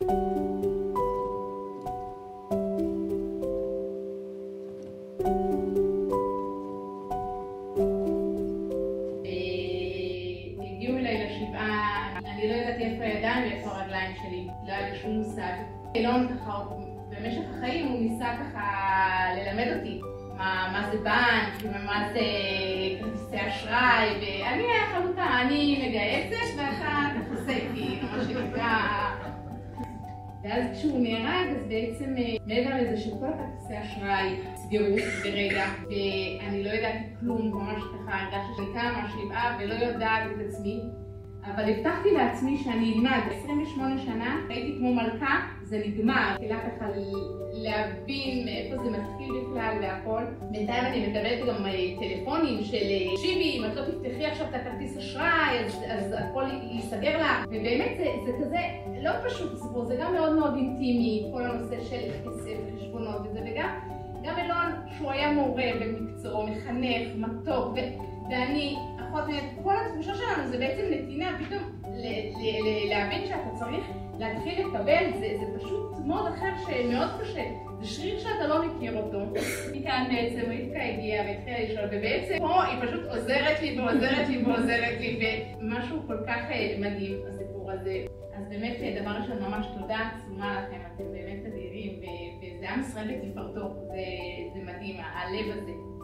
הגיעו אליי לשבעה, אני לא ידעתי איפה הידיים ואיפה הרגליים שלי, לא היה לי שום מושג. אילון ככה, במשך החיים הוא ניסה ככה ללמד אותי מה זה בנק, ומה זה כרטיסי אשראי, ואני חלוטה, אני מגייסת ואתה תחסה, כאילו, מה שנקרא. ואז כשהוא נהרג, אז בעצם מעבר לזה שכל כרטיסי אשראי סגרו ברגע, ואני לא ידעתי כלום, ממש ככה הרגשתי שאני קמה, שבעה ולא יודעת את עצמי, אבל הבטחתי לעצמי שאני אלמד. 28 שנה הייתי כמו מלכה, זה נגמר. התחילה ככה להבין מאיפה זה מתחיל בכלל והכל. בינתיים אני מקבלת גם טלפונים של תקשיבי, אם את לא תפתחי עכשיו את הכרטיס אשראי, אז הכל ייסגר לך. ובאמת זה כזה לא פשוט סיפור, זה גם מאוד מאוד אינטימי, כל הנושא של כסף וחשבונות וזה, וגם אילון שהוא היה מורה במקצועו, מחנך, מתוק, ואני אחות מהם, כל התחושה שלנו זה בעצם נתינה, פתאום להבין שאתה צריך להתחיל לקבל, זה פשוט מאוד אחר שמאוד קשה, זה שריר שאתה לא מכיר אותו. מכאן בעצם רבקה הגיעה והתחילה לשאול, ובעצם פה היא פשוט עוזרת לי ועוזרת לי ועוזרת לי, ומשהו כל כך מדהים הסיפור הזה. אז באמת דבר ראשון ממש תודה עצומה לכם, אתם באמת אדירים, וזה עם ישראל בתפארתו, זה מדהים, הלב הזה.